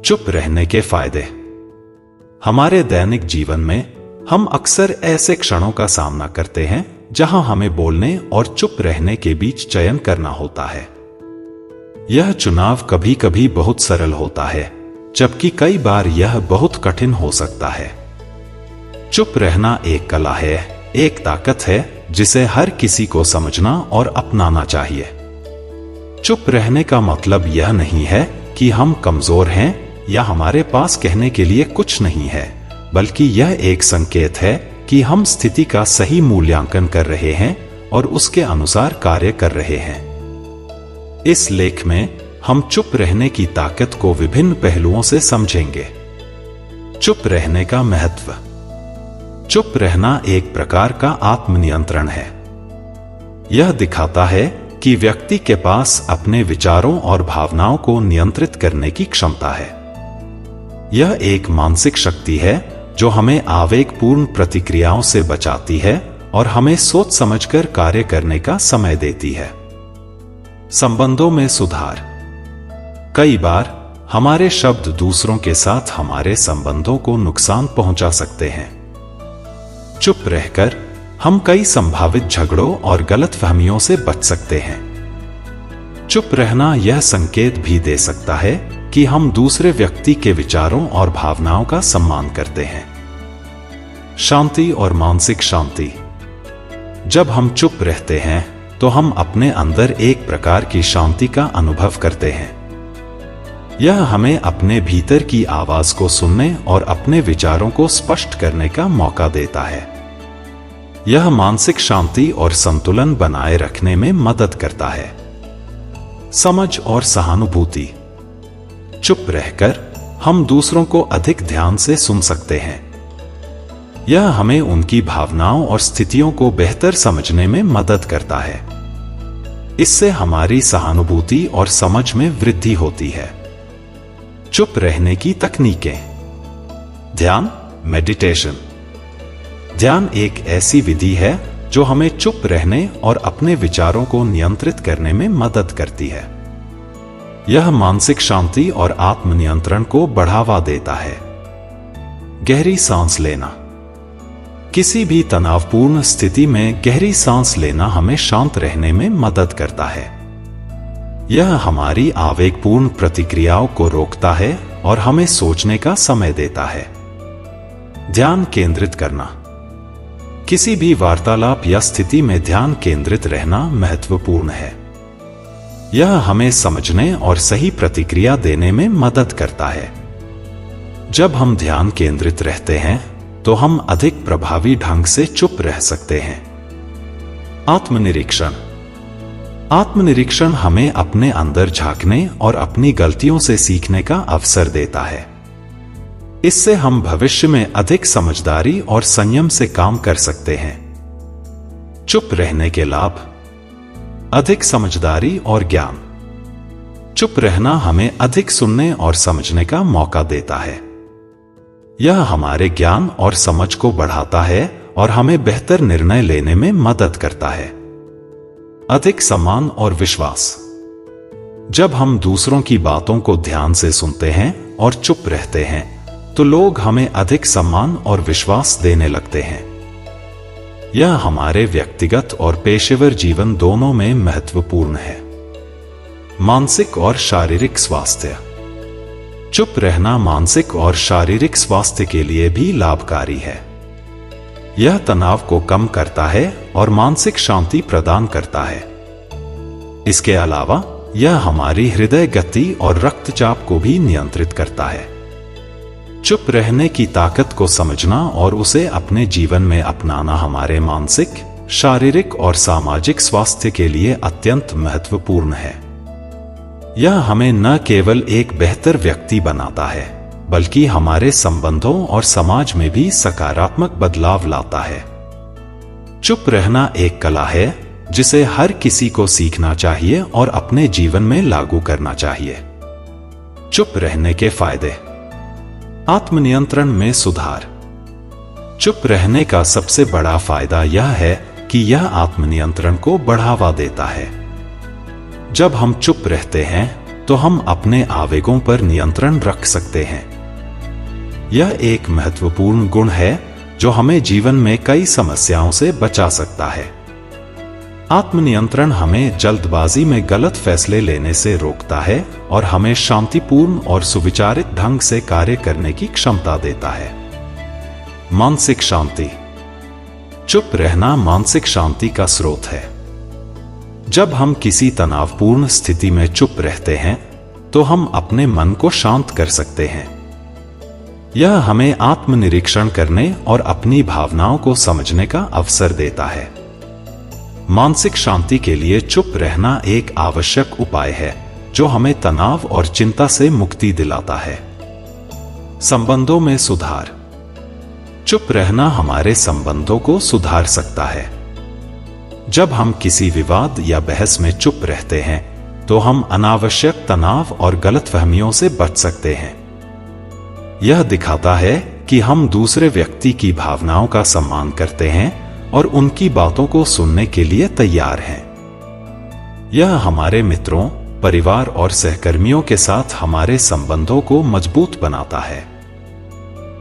चुप रहने के फायदे। हमारे दैनिक जीवन में हम अक्सर ऐसे क्षणों का सामना करते हैं जहां हमें बोलने और चुप रहने के बीच चयन करना होता है। यह चुनाव कभी कभी बहुत सरल होता है, जबकि कई बार यह बहुत कठिन हो सकता है। चुप रहना एक कला है, एक ताकत है जिसे हर किसी को समझना और अपनाना चाहिए। चुप रहने का मतलब यह नहीं है कि हम कमजोर हैं या हमारे पास कहने के लिए कुछ नहीं है, बल्कि यह एक संकेत है कि हम स्थिति का सही मूल्यांकन कर रहे हैं और उसके अनुसार कार्य कर रहे हैं। इस लेख में हम चुप रहने की ताकत को विभिन्न पहलुओं से समझेंगे। चुप रहने का महत्व। चुप रहना एक प्रकार का आत्मनियंत्रण है। यह दिखाता है कि व्यक्ति के पास अपने विचारों और भावनाओं को नियंत्रित करने की क्षमता है। यह एक मानसिक शक्ति है जो हमें आवेगपूर्ण प्रतिक्रियाओं से बचाती है और हमें सोच समझकर कार्य करने का समय देती है। संबंधों में सुधार। कई बार हमारे शब्द दूसरों के साथ हमारे संबंधों को नुकसान पहुंचा सकते हैं। चुप रहकर हम कई संभावित झगड़ों और गलतफहमियों से बच सकते हैं। चुप रहना यह संकेत भी दे सकता है कि हम दूसरे व्यक्ति के विचारों और भावनाओं का सम्मान करते हैं। शांति और मानसिक शांति। जब हम चुप रहते हैं तो हम अपने अंदर एक प्रकार की शांति का अनुभव करते हैं। यह हमें अपने भीतर की आवाज को सुनने और अपने विचारों को स्पष्ट करने का मौका देता है। यह मानसिक शांति और संतुलन बनाए रखने में मदद करता है। समझ और सहानुभूति। चुप रहकर हम दूसरों को अधिक ध्यान से सुन सकते हैं। यह हमें उनकी भावनाओं और स्थितियों को बेहतर समझने में मदद करता है। इससे हमारी सहानुभूति और समझ में वृद्धि होती है। चुप रहने की तकनीकें। ध्यान, मेडिटेशन। ध्यान एक ऐसी विधि है जो हमें चुप रहने और अपने विचारों को नियंत्रित करने में मदद करती है। यह मानसिक शांति और आत्मनियंत्रण को बढ़ावा देता है। गहरी सांस लेना। किसी भी तनावपूर्ण स्थिति में गहरी सांस लेना हमें शांत रहने में मदद करता है। यह हमारी आवेगपूर्ण प्रतिक्रियाओं को रोकता है और हमें सोचने का समय देता है। ध्यान केंद्रित करना। किसी भी वार्तालाप या स्थिति में ध्यान केंद्रित रहना महत्वपूर्ण है। यह हमें समझने और सही प्रतिक्रिया देने में मदद करता है। जब हम ध्यान केंद्रित रहते हैं तो हम अधिक प्रभावी ढंग से चुप रह सकते हैं। आत्मनिरीक्षण। आत्मनिरीक्षण हमें अपने अंदर झांकने और अपनी गलतियों से सीखने का अवसर देता है। इससे हम भविष्य में अधिक समझदारी और संयम से काम कर सकते हैं। चुप रहने के लाभ। अधिक समझदारी और ज्ञान। चुप रहना हमें अधिक सुनने और समझने का मौका देता है। यह हमारे ज्ञान और समझ को बढ़ाता है और हमें बेहतर निर्णय लेने में मदद करता है। अधिक सम्मान और विश्वास। जब हम दूसरों की बातों को ध्यान से सुनते हैं और चुप रहते हैं तो लोग हमें अधिक सम्मान और विश्वास देने लगते हैं। यह हमारे व्यक्तिगत और पेशेवर जीवन दोनों में महत्वपूर्ण है। मानसिक और शारीरिक स्वास्थ्य। चुप रहना मानसिक और शारीरिक स्वास्थ्य के लिए भी लाभकारी है। यह तनाव को कम करता है और मानसिक शांति प्रदान करता है। इसके अलावा यह हमारी हृदय गति और रक्तचाप को भी नियंत्रित करता है। चुप रहने की ताकत को समझना और उसे अपने जीवन में अपनाना हमारे मानसिक, शारीरिक और सामाजिक स्वास्थ्य के लिए अत्यंत महत्वपूर्ण है। यह हमें न केवल एक बेहतर व्यक्ति बनाता है, बल्कि हमारे संबंधों और समाज में भी सकारात्मक बदलाव लाता है। चुप रहना एक कला है जिसे हर किसी को सीखना चाहिए और अपने जीवन में लागू करना चाहिए। चुप रहने के फायदे। आत्मनियंत्रण में सुधार। चुप रहने का सबसे बड़ा फायदा यह है कि यह आत्मनियंत्रण को बढ़ावा देता है। जब हम चुप रहते हैं तो हम अपने आवेगों पर नियंत्रण रख सकते हैं। यह एक महत्वपूर्ण गुण है जो हमें जीवन में कई समस्याओं से बचा सकता है। आत्मनियंत्रण हमें जल्दबाजी में गलत फैसले लेने से रोकता है और हमें शांतिपूर्ण और सुविचारित ढंग से कार्य करने की क्षमता देता है। मानसिक शांति। चुप रहना मानसिक शांति का स्रोत है। जब हम किसी तनावपूर्ण स्थिति में चुप रहते हैं तो हम अपने मन को शांत कर सकते हैं। यह हमें आत्मनिरीक्षण करने और अपनी भावनाओं को समझने का अवसर देता है। मानसिक शांति के लिए चुप रहना एक आवश्यक उपाय है जो हमें तनाव और चिंता से मुक्ति दिलाता है। संबंधों में सुधार। चुप रहना हमारे संबंधों को सुधार सकता है। जब हम किसी विवाद या बहस में चुप रहते हैं तो हम अनावश्यक तनाव और गलतफहमियों से बच सकते हैं। यह दिखाता है कि हम दूसरे व्यक्ति की भावनाओं का सम्मान करते हैं और उनकी बातों को सुनने के लिए तैयार हैं। यह हमारे मित्रों, परिवार और सहकर्मियों के साथ हमारे संबंधों को मजबूत बनाता है।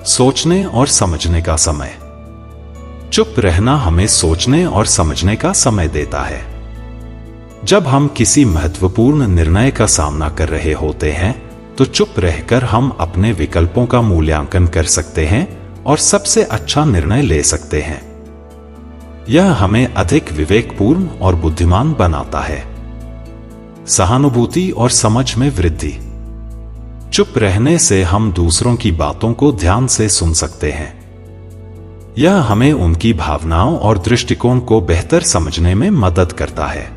सोचने और समझने का समय। चुप रहना हमें सोचने और समझने का समय देता है। जब हम किसी महत्वपूर्ण निर्णय का सामना कर रहे होते हैं तो चुप रहकर हम अपने विकल्पों का मूल्यांकन कर सकते हैं और सबसे अच्छा निर्णय ले सकते हैं। यह हमें अधिक विवेकपूर्ण और बुद्धिमान बनाता है। सहानुभूति और समझ में वृद्धि। चुप रहने से हम दूसरों की बातों को ध्यान से सुन सकते हैं। यह हमें उनकी भावनाओं और दृष्टिकोण को बेहतर समझने में मदद करता है।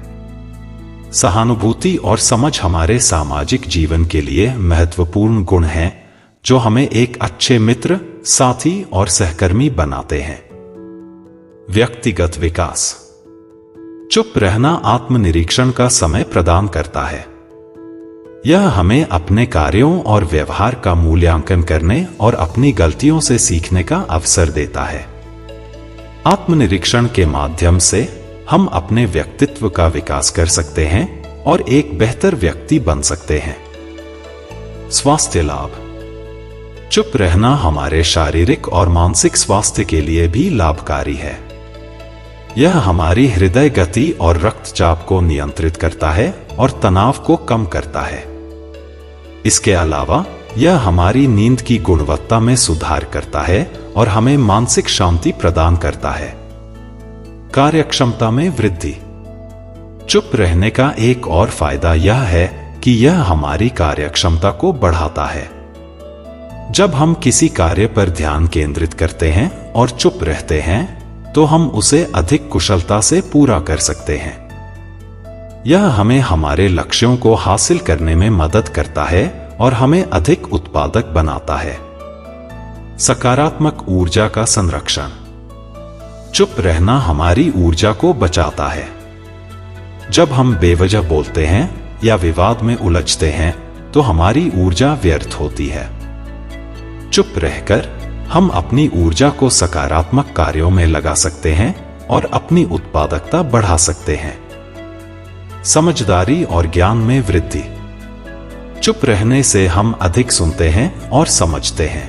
सहानुभूति और समझ हमारे सामाजिक जीवन के लिए महत्वपूर्ण गुण हैं जो हमें एक अच्छे मित्र, साथी और सहकर्मी बनाते हैं। व्यक्तिगत विकास। चुप रहना आत्मनिरीक्षण का समय प्रदान करता है। यह हमें अपने कार्यों और व्यवहार का मूल्यांकन करने और अपनी गलतियों से सीखने का अवसर देता है। आत्मनिरीक्षण के माध्यम से हम अपने व्यक्तित्व का विकास कर सकते हैं और एक बेहतर व्यक्ति बन सकते हैं। स्वास्थ्य लाभ। चुप रहना हमारे शारीरिक और मानसिक स्वास्थ्य के लिए भी लाभकारी है। यह हमारी हृदय गति और रक्तचाप को नियंत्रित करता है और तनाव को कम करता है। इसके अलावा यह हमारी नींद की गुणवत्ता में सुधार करता है और हमें मानसिक शांति प्रदान करता है। कार्यक्षमता में वृद्धि। चुप रहने का एक और फायदा यह है कि यह हमारी कार्यक्षमता को बढ़ाता है। जब हम किसी कार्य पर ध्यान केंद्रित करते हैं और चुप रहते हैं तो हम उसे अधिक कुशलता से पूरा कर सकते हैं। यह हमें हमारे लक्ष्यों को हासिल करने में मदद करता है और हमें अधिक उत्पादक बनाता है। सकारात्मक ऊर्जा का संरक्षण। चुप रहना हमारी ऊर्जा को बचाता है। जब हम बेवजह बोलते हैं या विवाद में उलझते हैं तो हमारी ऊर्जा व्यर्थ होती है। चुप रहकर हम अपनी ऊर्जा को सकारात्मक कार्यों में लगा सकते हैं और अपनी उत्पादकता बढ़ा सकते हैं। समझदारी और ज्ञान में वृद्धि। चुप रहने से हम अधिक सुनते हैं और समझते हैं।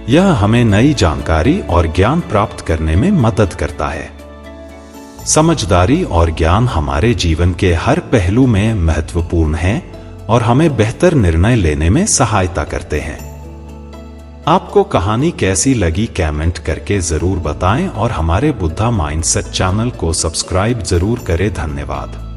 यह हमें नई जानकारी और ज्ञान प्राप्त करने में मदद करता है। समझदारी और ज्ञान हमारे जीवन के हर पहलू में महत्वपूर्ण है और हमें बेहतर निर्णय लेने में सहायता करते हैं। आपको कहानी कैसी लगी कमेंट करके जरूर बताएं और हमारे बुद्धा माइंडसेट चैनल को सब्सक्राइब जरूर करें। धन्यवाद।